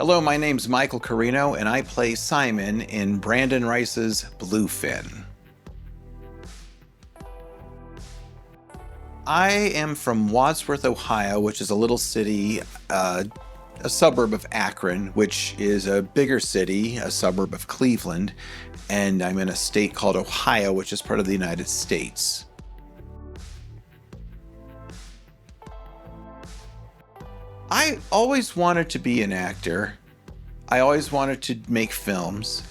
Hello, my name's Michael Carrino, and I play Simon in Brandon Rice's Bluefin. I am from Wadsworth, Ohio, which is a little city, a suburb of Akron, which is a bigger city, a suburb of Cleveland, and I'm in a state called Ohio, which is part of the United States. I always wanted to be an actor. I always wanted to make films.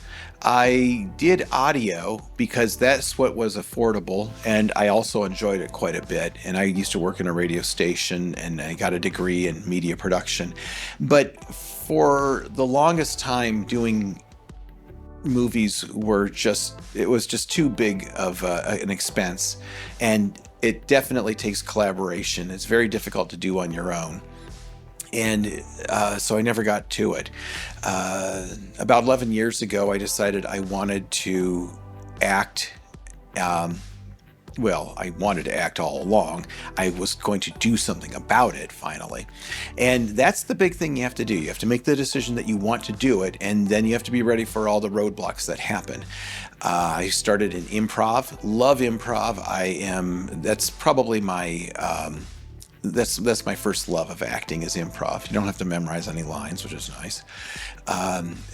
I did audio because that's what was affordable, and I also enjoyed it quite a bit. And I used to work in a radio station, and I got a degree in media production. But for the longest time, doing movies it was just too big of an expense, and it definitely takes collaboration. It's very difficult to do on your own. And so I never got to it. About 11 years ago, I decided I wanted to act. Well, I wanted to act all along. I was going to do something about it finally. And that's the big thing you have to do. You have to make the decision that you want to do it, and then you have to be ready for all the roadblocks that happen. I started in improv, love improv. That's probably that's my first love of acting is improv. You don't have to memorize any lines, which is nice.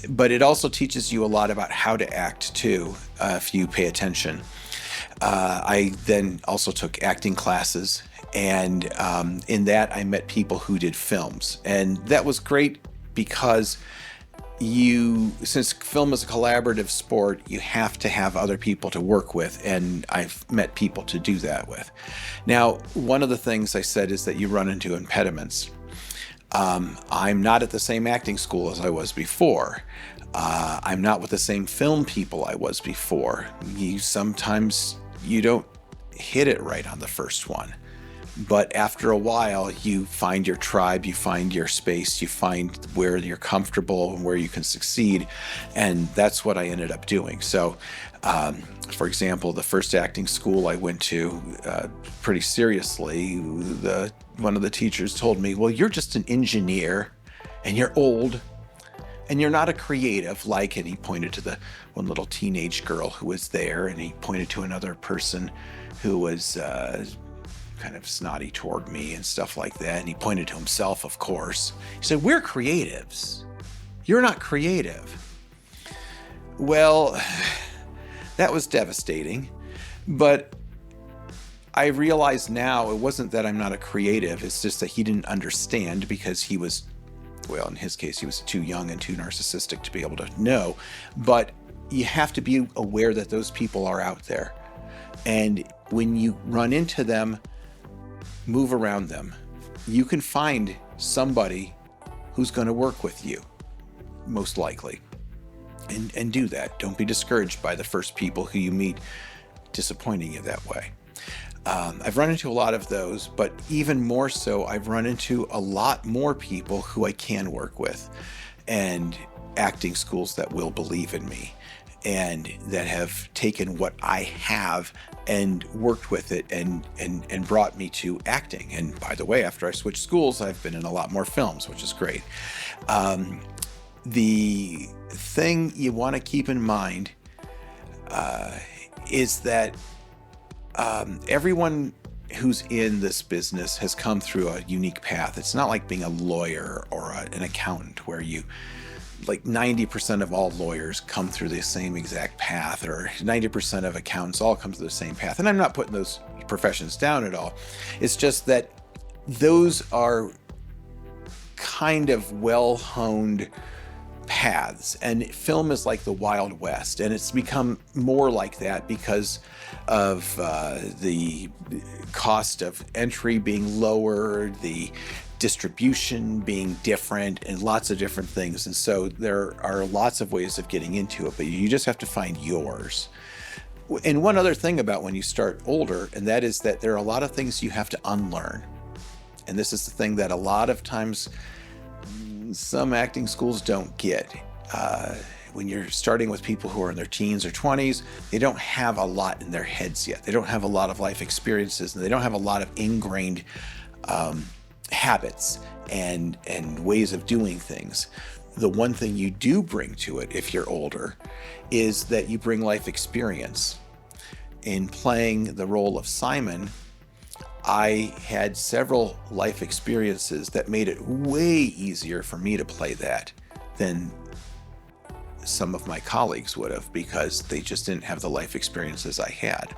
But it also teaches you a lot about how to act too, if you pay attention. I then also took acting classes, and in that I met people who did films. And that was great because since film is a collaborative sport, you have to have other people to work with, and I've met people to do that with. Now, one of the things I said is that you run into impediments. I'm not at the same acting school as I was before. I'm not with the same film people I was before. Sometimes you don't hit it right on the first one. But after a while, you find your tribe, you find your space, you find where you're comfortable and where you can succeed. And that's what I ended up doing. So, for example, the first acting school I went to pretty seriously, one of the teachers told me, well, you're just an engineer and you're old and you're not a creative and he pointed to the one little teenage girl who was there, and he pointed to another person who was kind of snotty toward me and stuff like that. And he pointed to himself, of course. He said, we're creatives. You're not creative. Well, that was devastating. But I realize now it wasn't that I'm not a creative. It's just that he didn't understand because he was, well, in his case, he was too young and too narcissistic to be able to know. But you have to be aware that those people are out there. And when you run into them, move around them. You can find somebody who's going to work with you, most likely. And do that. Don't be discouraged by the first people who you meet disappointing you that way. I've run into a lot of those, but even more so, I've run into a lot more people who I can work with, and acting schools that will believe in me and that have taken what I have and worked with it and brought me to acting. And by the way, after I switched schools, I've been in a lot more films, which is great. The thing you want to keep in mind is that everyone who's in this business has come through a unique path. It's not like being a lawyer or an accountant where 90% of all lawyers come through the same exact path, or 90% of accountants all come through the same path. And I'm not putting those professions down at all. It's just that those are kind of well-honed paths, and film is like the Wild West, and it's become more like that because of the cost of entry being lower, the distribution being different, and lots of different things. And so there are lots of ways of getting into it, but you just have to find yours. And one other thing about when you start older, and that is that there are a lot of things you have to unlearn. And this is the thing that a lot of times some acting schools don't get. When you're starting with people who are in their teens or 20s, they don't have a lot in their heads yet. They don't have a lot of life experiences, and they don't have a lot of ingrained habits and ways of doing things. The one thing you do bring to it if you're older is that you bring life experience. In playing the role of Simon, I had several life experiences that made it way easier for me to play that than some of my colleagues would have, because they just didn't have the life experiences I had.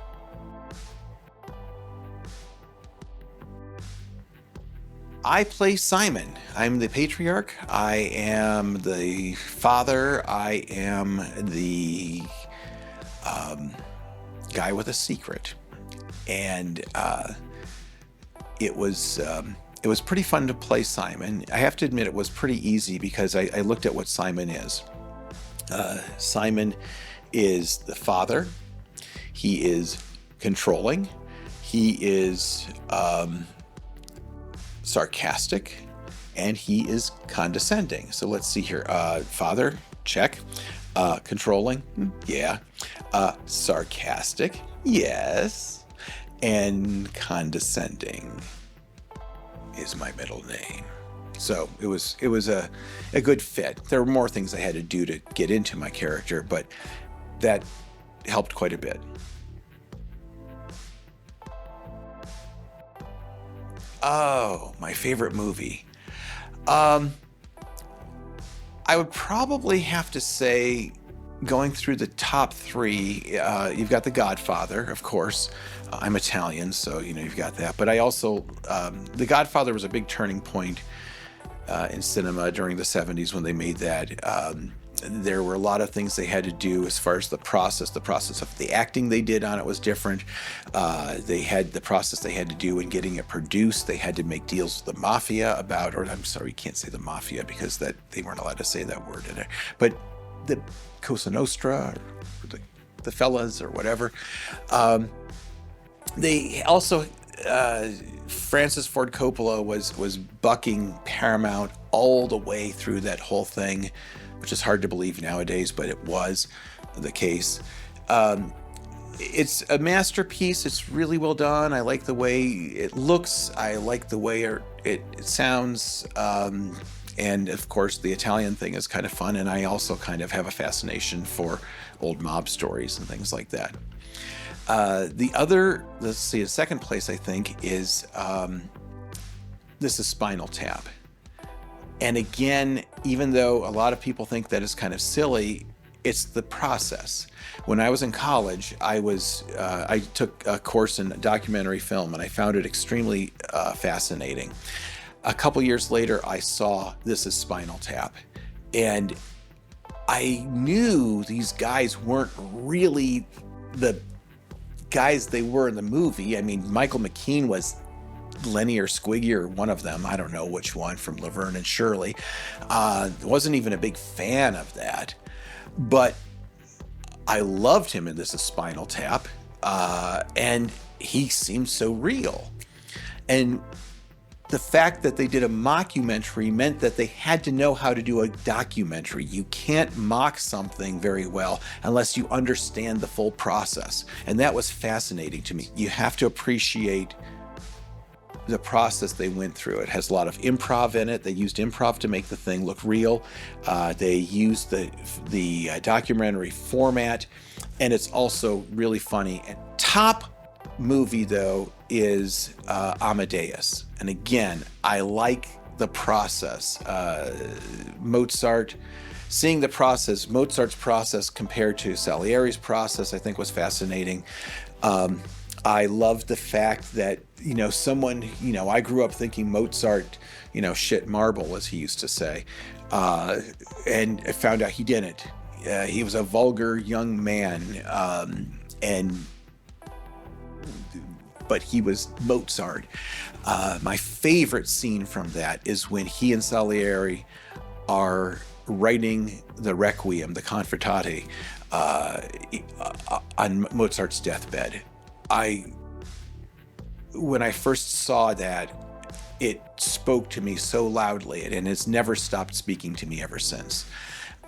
I play Simon. I'm the patriarch. I am the father. I am the guy with a secret. And it was pretty fun to play Simon. I have to admit it was pretty easy because I looked at what Simon is. Simon is the father. He is controlling. He is sarcastic, and he is condescending. So let's see here. Father, check. Controlling, yeah. Sarcastic, yes. And condescending is my middle name. So it was a good fit. There were more things I had to do to get into my character, but that helped quite a bit. Oh, my favorite movie. I would probably have to say, going through the top three, you've got The Godfather, of course. I'm Italian, so you've got that. But I also, The Godfather was a big turning point in cinema during the 70s when they made that. There were a lot of things they had to do as far as the process of the acting they did on it was different. They had the process they had to do in getting it produced. They had to make deals with the mafia about, or I'm sorry, you can't say the mafia because that they weren't allowed to say that word in it. But the Cosa Nostra, or the fellas, or whatever. They also, Francis Ford Coppola was bucking Paramount all the way through that whole thing, which is hard to believe nowadays, but it was the case. It's a masterpiece. It's really well done. I like the way it looks. I like the way it sounds. And of course, the Italian thing is kind of fun. And I also kind of have a fascination for old mob stories and things like that. The second place I think is This Is Spinal Tap. And again, even though a lot of people think that is kind of silly, it's the process. When I was in college, I took a course in documentary film, and I found it extremely fascinating. A couple years later, I saw This Is Spinal Tap, and I knew these guys weren't really the guys they were in the movie. I mean, Michael McKean was Lenny or Squiggy or one of them. I don't know which one, from Laverne and Shirley. Wasn't even a big fan of that. But I loved him in This Is Spinal Tap. And he seemed so real. And the fact that they did a mockumentary meant that they had to know how to do a documentary. You can't mock something very well unless you understand the full process. And that was fascinating to me. You have to appreciate the process they went through. It has a lot of improv in it. They used improv to make the thing look real. They used the documentary format, and it's also really funny. And top movie, though, is Amadeus. And again, I like the process. Mozart, seeing the process, Mozart's process compared to Salieri's process, I think was fascinating. I love the fact that, I grew up thinking Mozart, shit marble, as he used to say. And I found out he didn't. He was a vulgar young man. But he was Mozart. My favorite scene from that is when he and Salieri are writing the Requiem, the Confortate, on Mozart's deathbed. When I first saw that, it spoke to me so loudly, and it's never stopped speaking to me ever since.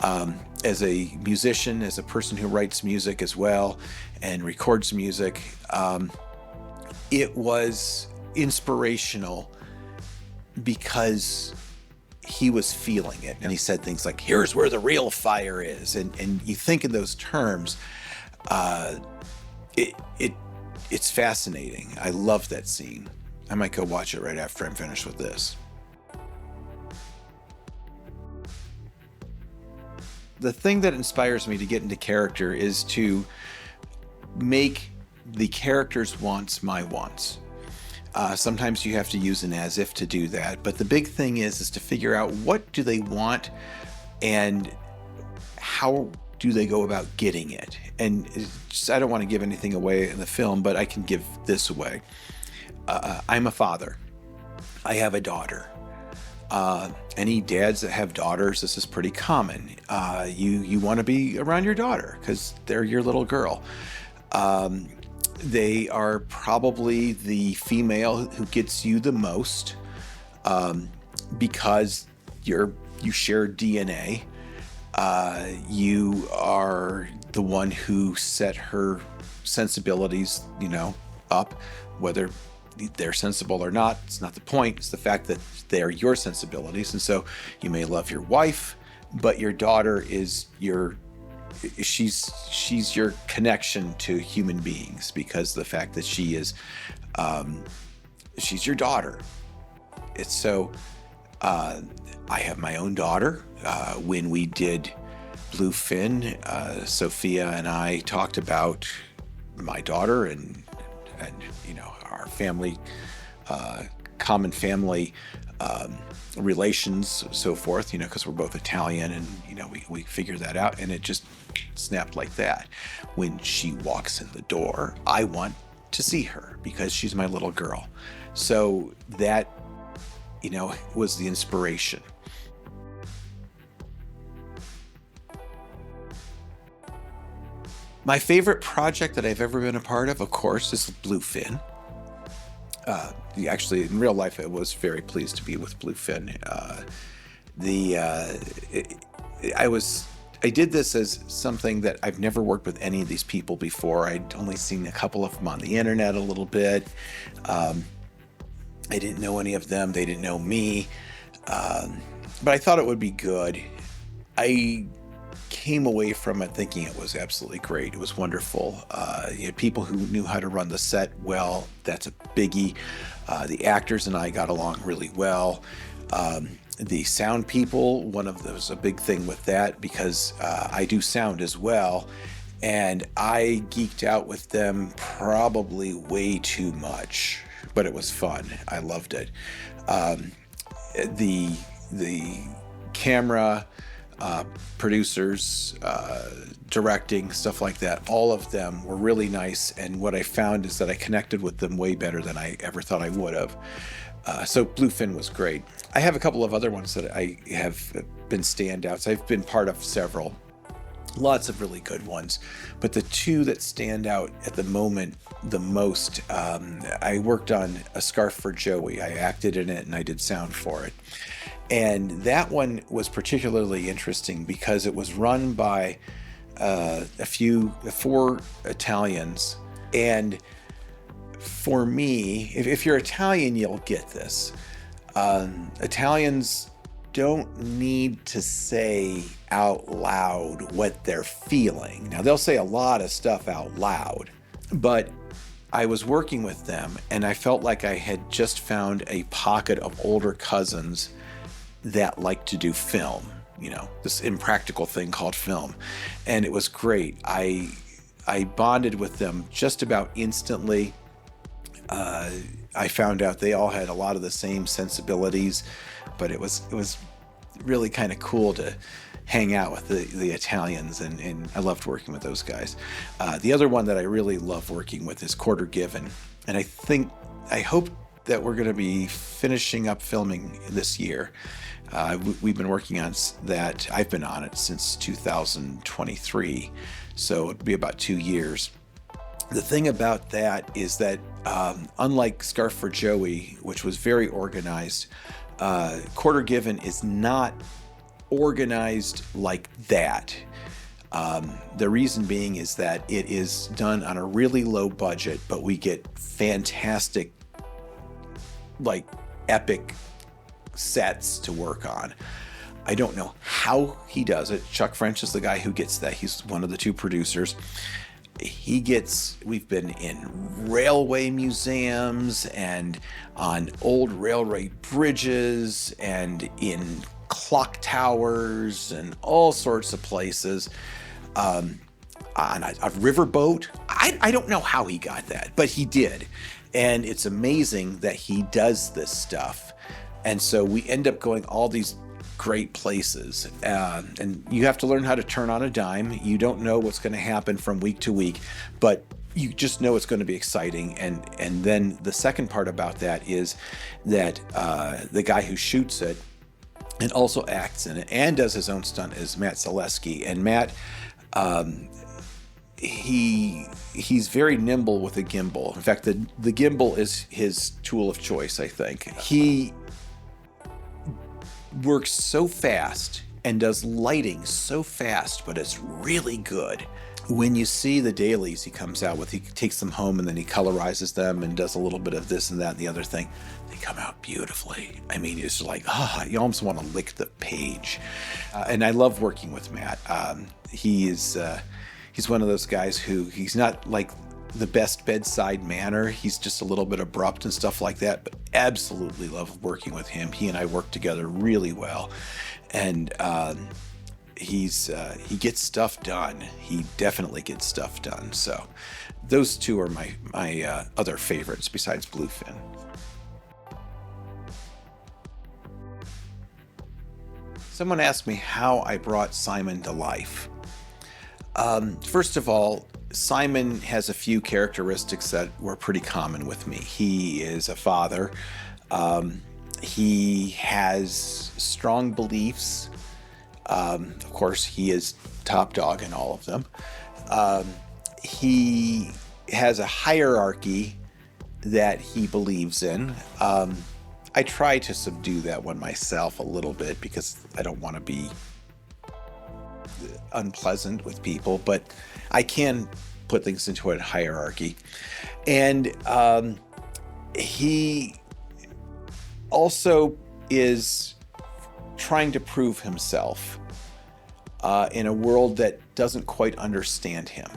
As a musician, as a person who writes music as well and records music, it was inspirational because he was feeling it, and he said things like, "Here's where the real fire is," and you think in those terms. It's fascinating. I love that scene. I might go watch it right after I'm finished with this. The thing that inspires me to get into character is to make the character's wants my wants. Sometimes you have to use an as if to do that, but the big thing is to figure out what do they want and how do they go about getting it. And I don't want to give anything away in the film, but I can give this away. I'm a father. I have a daughter. Any dads that have daughters, this is pretty common. You want to be around your daughter because they're your little girl. They are probably the female who gets you the most because you share DNA. You are the one who set her sensibilities, up, whether they're sensible or not. It's not the point. It's the fact that they are your sensibilities. And so you may love your wife, but your daughter is she's your connection to human beings because the fact that she is, she's your daughter. It's so, I have my own daughter. When we did Bluefin, Sophia and I talked about my daughter and our family, common family relations, so forth. Because we're both Italian, and we figured that out, and it just snapped like that. When she walks in the door, I want to see her because she's my little girl. So that was the inspiration. My favorite project that I've ever been a part of course, is Bluefin. Actually, in real life, I was very pleased to be with Bluefin. I did this as something that I've never worked with any of these people before. I'd only seen a couple of them on the internet a little bit. I didn't know any of them. They didn't know me. But I thought it would be good. I came away from it thinking it was absolutely great. It was wonderful. You had people who knew how to run the set well. That's a biggie. The actors and I got along really well. The sound people, there's a big thing with that because I do sound as well. And I geeked out with them probably way too much, but it was fun. I loved it. The camera, producers, directing, stuff like that, all of them were really nice. And what I found is that I connected with them way better than I ever thought I would have. So Bluefin was great. I have a couple of other ones that I have been standouts. I've been part of several. Lots of really good ones. But the two that stand out at the moment the most, I worked on A Scarf for Joey. I acted in it and I did sound for it. And that one was particularly interesting because it was run by four Italians. And for me, if you're Italian, you'll get this. Italians don't need to say out loud what they're feeling. Now, they'll say a lot of stuff out loud, but I was working with them and I felt like I had just found a pocket of older cousins that like to do film, this impractical thing called film. And it was great. I bonded with them just about instantly. I found out they all had a lot of the same sensibilities, but it was really kind of cool to hang out with the Italians, and I loved working with those guys. The other one that I really love working with is Quarter Given, and I hope that we're going to be finishing up filming this year. We've been working on that. I've been on it since 2023, so it'll be about 2 years. The thing about that is that unlike Scarf for Joey, which was very organized, Quarter Given is not organized like that. The reason being is that it is done on a really low budget, but we get fantastic, epic sets to work on. I don't know how he does it. Chuck French is the guy who gets that. He's one of the two producers. We've been in railway museums and on old railway bridges and in clock towers and all sorts of places. On a riverboat. I don't know how he got that, but he did. And it's amazing that he does this stuff. And so we end up going all these great places. And you have to learn how to turn on a dime. You don't know what's going to happen from week to week, but you just know it's going to be exciting. And then the second part about that is that the guy who shoots it and also acts in it and does his own stunt is Matt Zaleski. And Matt, he's very nimble with a gimbal. In fact, the gimbal is his tool of choice, I think. He works so fast and does lighting so fast, but it's really good. When you see the dailies he comes out with, he takes them home and then he colorizes them and does a little bit of this and that and the other thing. They come out beautifully. I mean, it's like, you almost want to lick the page. And I love working with Matt. He's one of those guys who, he's not like the best bedside manner. He's just a little bit abrupt and stuff like that, but absolutely love working with him. He and I work together really well. And he gets stuff done. He definitely gets stuff done. So those two are my other favorites besides Bluefin. Someone asked me how I brought Simon to life. First of all, Simon has a few characteristics that were pretty common with me. He is a father. He has strong beliefs. Of course, he is top dog in all of them. He has a hierarchy that he believes in. I try to subdue that one myself a little bit because I don't want to be unpleasant with people, but I can put things into a hierarchy. And he also is trying to prove himself in a world that doesn't quite understand him.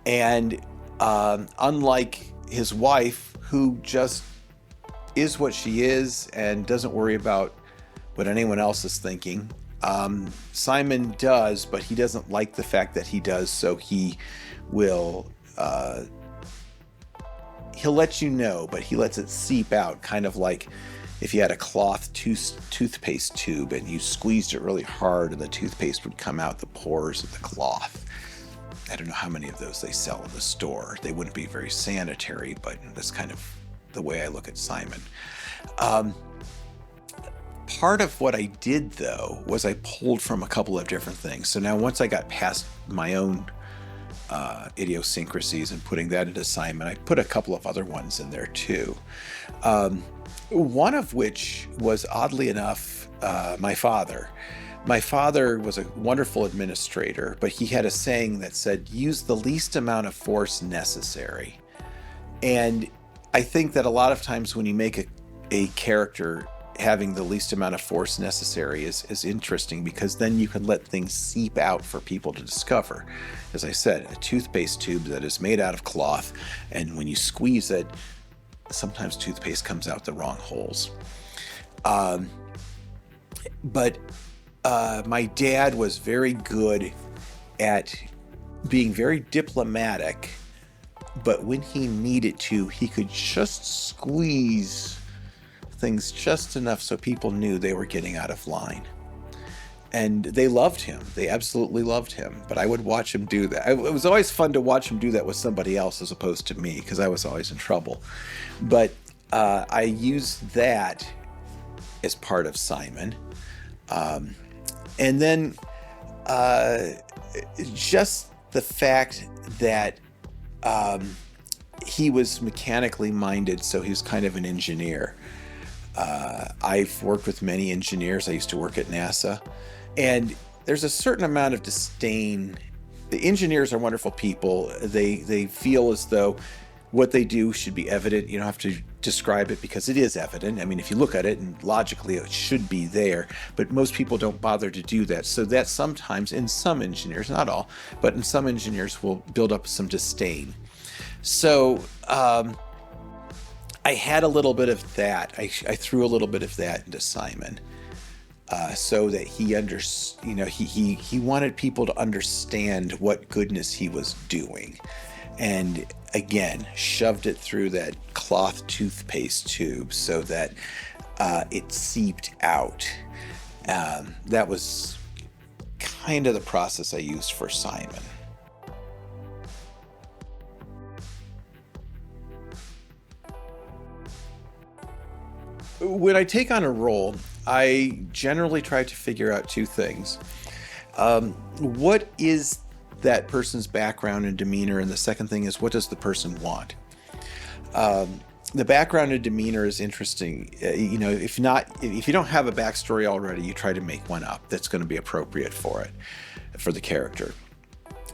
And unlike his wife, who just is what she is and doesn't worry about what anyone else is thinking, Simon does, but he doesn't like the fact that he does, so he will he'll let you know, but he lets it seep out, kind of like if you had a cloth toothpaste tube and you squeezed it really hard and the toothpaste would come out the pores of the cloth. I don't know how many of those they sell in the store. They wouldn't be very sanitary, but that's kind of the way I look at Simon. Part of what I did, though, was I pulled from a couple of different things. So now once I got past my own idiosyncrasies and putting that into Simon, I put a couple of other ones in there too. One of which was, oddly enough, my father. My father was a wonderful administrator, but he had a saying that said, use the least amount of force necessary. And I think that a lot of times when you make a character, having the least amount of force necessary is interesting, because then you can let things seep out for people to discover. As I said, a toothpaste tube that is made out of cloth, and when you squeeze it, sometimes toothpaste comes out the wrong holes. But my dad was very good at being very diplomatic, but when he needed to, he could just squeeze things just enough so people knew they were getting out of line. And they loved him. They absolutely loved him. But I would watch him do that. It was always fun to watch him do that with somebody else as opposed to me, because I was always in trouble. But I used that as part of Simon. And then just the fact that he was mechanically minded, so he was kind of an engineer. I've worked with many engineers. I used to work at NASA, and there's a certain amount of disdain. The engineers are wonderful people. They feel as though What they do should be evident. You don't have to describe it because it is evident. I mean, if you look at it and logically it should be there, but most people don't bother to do that. So that sometimes in some engineers, not all, but in some engineers will build up some disdain. So I had a little bit of that. I threw a little bit of that into Simon. So that he wanted people to understand what goodness he was doing. And again, shoved it through that cloth toothpaste tube so that it seeped out. That was kind of the process I used for Simon. When I take on a role, I generally try to figure out two things. What is that person's background and demeanor? And the second thing is, what does the person want? The background and demeanor is interesting. If you don't have a backstory already, you try to make one up that's going to be appropriate for the character.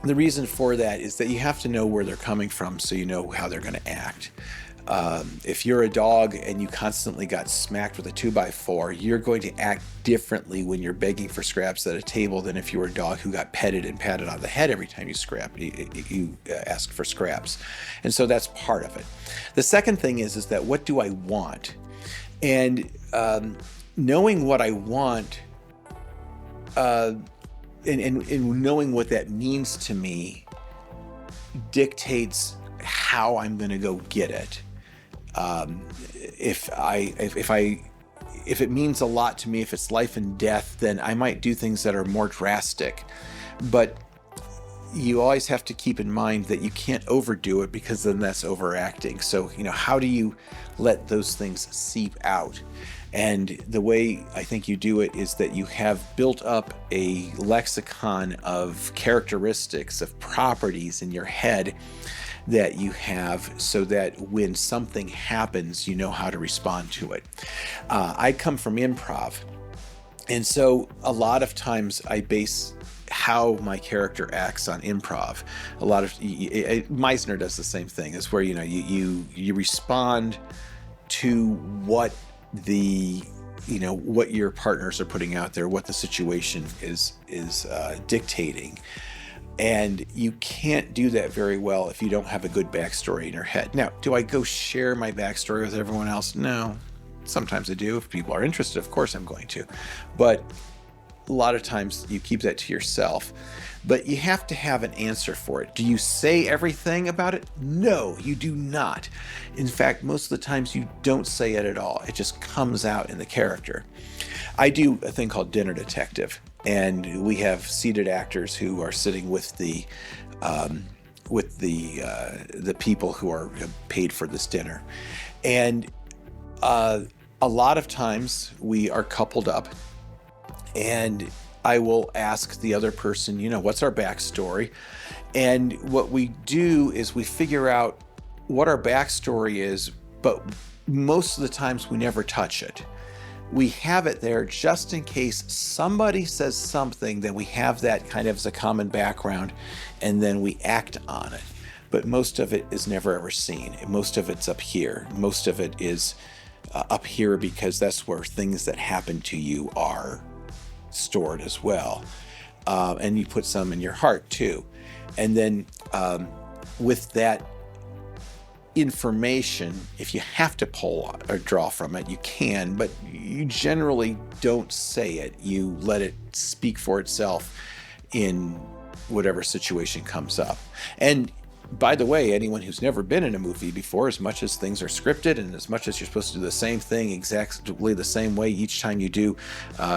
The reason for that is that you have to know where they're coming from so you know how they're going to act. If you're a dog and you constantly got smacked with a 2x4, you're going to act differently when you're begging for scraps at a table than if you were a dog who got petted and patted on the head every time you asked for scraps. And so that's part of it. The second thing is that what do I want? And knowing what I want and knowing what that means to me dictates how I'm going to go get it. If it means a lot to me, if it's life and death, then I might do things that are more drastic. But you always have to keep in mind that you can't overdo it because then that's overacting. So, how do you let those things seep out? And the way I think you do it is that you have built up a lexicon of characteristics, of properties in your head that you have so that when something happens, you know how to respond to it. I come from improv. And so a lot of times I base how my character acts on improv. A lot of Meisner does the same thing. It's where you respond to what what your partners are putting out there, what the situation is dictating. And you can't do that very well if you don't have a good backstory in your head. Now, do I go share my backstory with everyone else? No. Sometimes I do. If people are interested, of course I'm going to. But a lot of times you keep that to yourself. But you have to have an answer for it. Do you say everything about it? No, you do not. In fact, most of the times you don't say it at all. It just comes out in the character. I do a thing called Dinner Detective, and we have seated actors who are sitting with the people who are paid for this dinner. And a lot of times we are coupled up, and I will ask the other person, what's our backstory? And what we do is we figure out what our backstory is, but most of the times we never touch it. We have it there just in case somebody says something, then we have that kind of as a common background, and then we act on it. But most of it is never ever seen. Most of it's up here. Most of it is up here because that's where things that happen to you are stored as well. And you put some in your heart too. And then with that information, if you have to pull or draw from it, you can, but you generally don't say it. You let it speak for itself in whatever situation comes up. And by the way, anyone who's never been in a movie before, as much as things are scripted and as much as you're supposed to do the same thing exactly the same way each time you do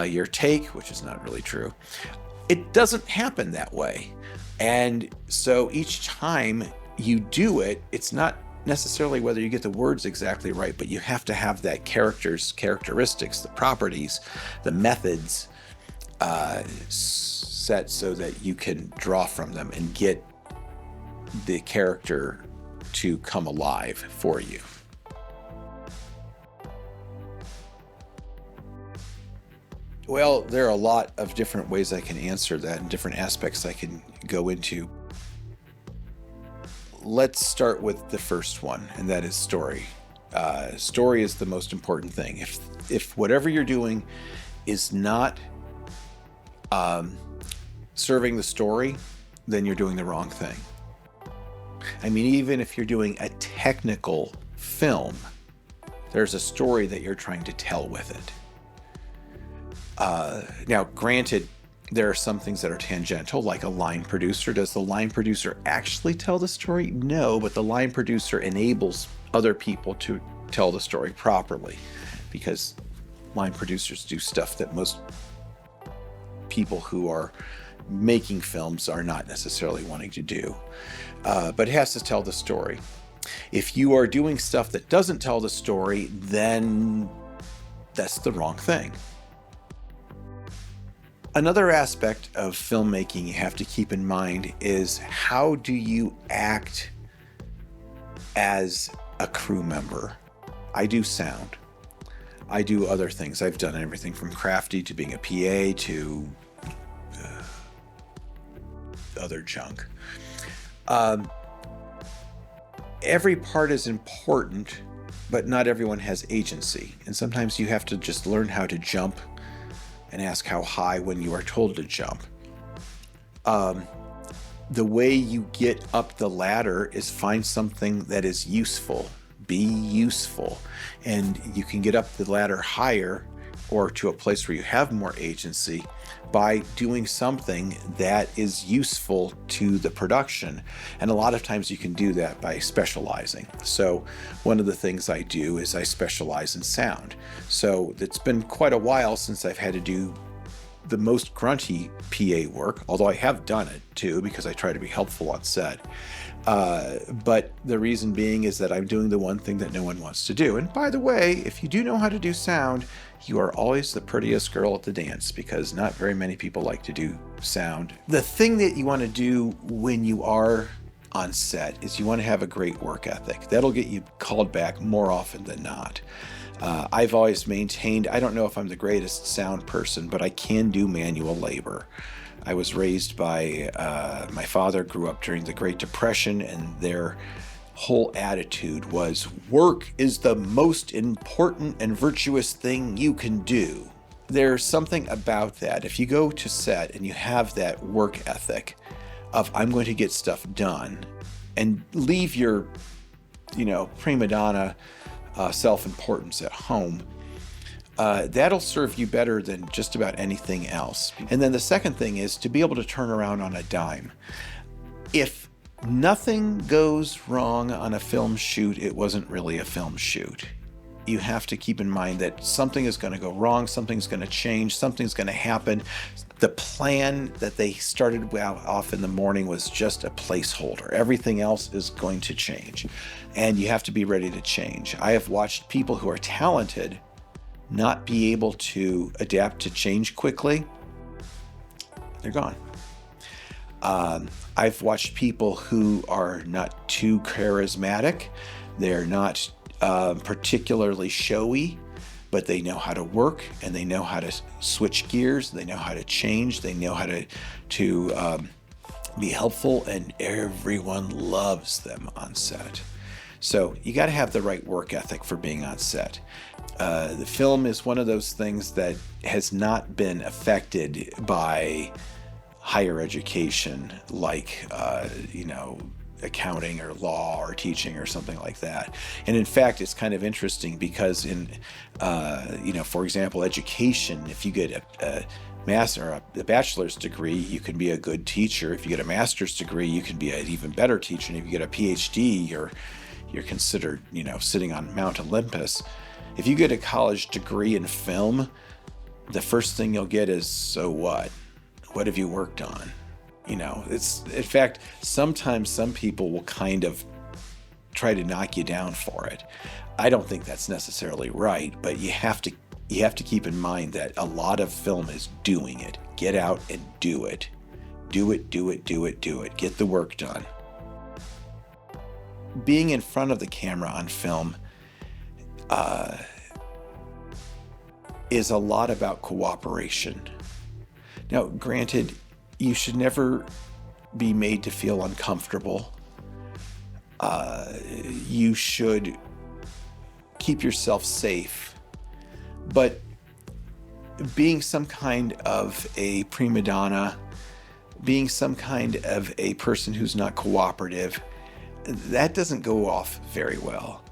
your take, which is not really true, it doesn't happen that way. And so each time you do it, it's not necessarily whether you get the words exactly right, but you have to have that characteristics, the properties, the methods set so that you can draw from them and get the character to come alive for you. Well, there are a lot of different ways I can answer that and different aspects I can go into. let's start with the first one, and that is story. Story is the most important thing. If whatever you're doing is not serving the story, then you're doing the wrong thing. I mean, even if you're doing a technical film, there's a story that you're trying to tell with it. Now, granted, there are some things that are tangential, like a line producer. Does the line producer actually tell the story? No, but the line producer enables other people to tell the story properly, because line producers do stuff that most people who are making films are not necessarily wanting to do. But it has to tell the story. If you are doing stuff that doesn't tell the story, then that's the wrong thing. Another aspect of filmmaking you have to keep in mind is, how do you act as a crew member? I do sound. I do other things. I've done everything from crafty to being a PA to other junk. Every part is important, but not everyone has agency. And sometimes you have to just learn how to jump and ask how high when you are told to jump. The way you get up the ladder is find something that is useful. Be useful. And you can get up the ladder higher, or to a place where you have more agency, by doing something that is useful to the production. And a lot of times you can do that by specializing. So one of the things I do is I specialize in sound. So it's been quite a while since I've had to do the most grunty PA work, although I have done it too, because I try to be helpful on set. But the reason being is that I'm doing the one thing that no one wants to do. And by the way, if you do know how to do sound, you are always the prettiest girl at the dance, because not very many people like to do sound. The thing that you want to do when you are on set is you want to have a great work ethic. That'll get you called back more often than not. I've always maintained, I don't know if I'm the greatest sound person, but I can do manual labor. I was raised by, my father grew up during the Great Depression, and their whole attitude was, work is the most important and virtuous thing you can do. There's something about that. If you go to set and you have that work ethic of, I'm going to get stuff done, and leave your, prima donna self-importance at home, that'll serve you better than just about anything else. And then the second thing is to be able to turn around on a dime. If nothing goes wrong on a film shoot, it wasn't really a film shoot. You have to keep in mind that something is going to go wrong, something's going to change, something's going to happen. The plan that they started off in the morning was just a placeholder. Everything else is going to change, and you have to be ready to change. I have watched people who are talented not be able to adapt to change quickly. They're gone. I've watched people who are not too charismatic. They're not particularly showy, but they know how to work, and they know how to switch gears. They know how to change. They know how to be helpful, and everyone loves them on set. So you got to have the right work ethic for being on set. The film is one of those things that has not been affected by higher education, like, accounting or law or teaching or something like that. And in fact, it's kind of interesting because in, for example, education, if you get a bachelor's degree, you can be a good teacher. If you get a master's degree, you can be an even better teacher. And if you get a PhD, you're considered, sitting on Mount Olympus. If you get a college degree in film, the first thing you'll get is, so what? What have you worked on? It's, in fact, sometimes some people will kind of try to knock you down for it. I don't think that's necessarily right, but you have to keep in mind that a lot of film is doing it. Get out and do it. Do it. Get the work done. Being in front of the camera on film is a lot about cooperation. Now, granted, you should never be made to feel uncomfortable. You should keep yourself safe. But being some kind of a prima donna, being some kind of a person who's not cooperative, that doesn't go off very well.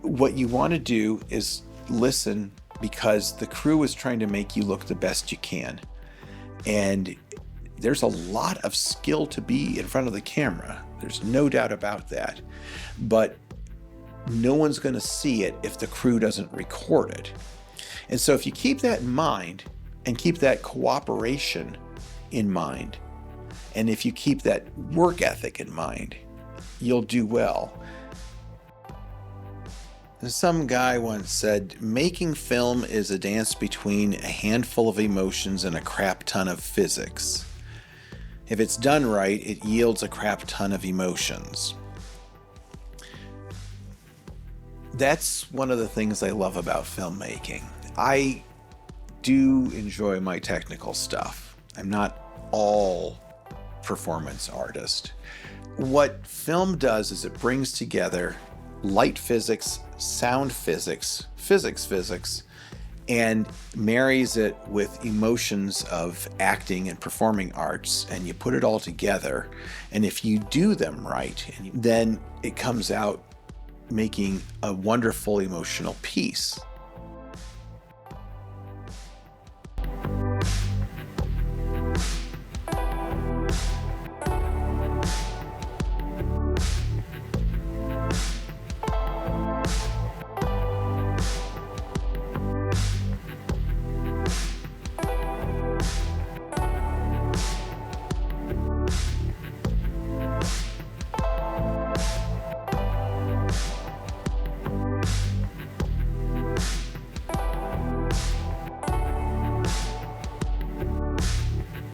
What you want to do is listen, because the crew is trying to make you look the best you can. And there's a lot of skill to be in front of the camera. There's no doubt about that. But no one's going to see it if the crew doesn't record it. And so if you keep that in mind and keep that cooperation in mind, and if you keep that work ethic in mind, you'll do well. Some guy once said, making film is a dance between a handful of emotions and a crap ton of physics. If it's done right, it yields a crap ton of emotions. That's one of the things I love about filmmaking. I do enjoy my technical stuff. I'm not all performance artist. What film does is it brings together light physics, sound physics, physics, and marries it with emotions of acting and performing arts, and you put it all together. And if you do them right, then it comes out making a wonderful emotional piece.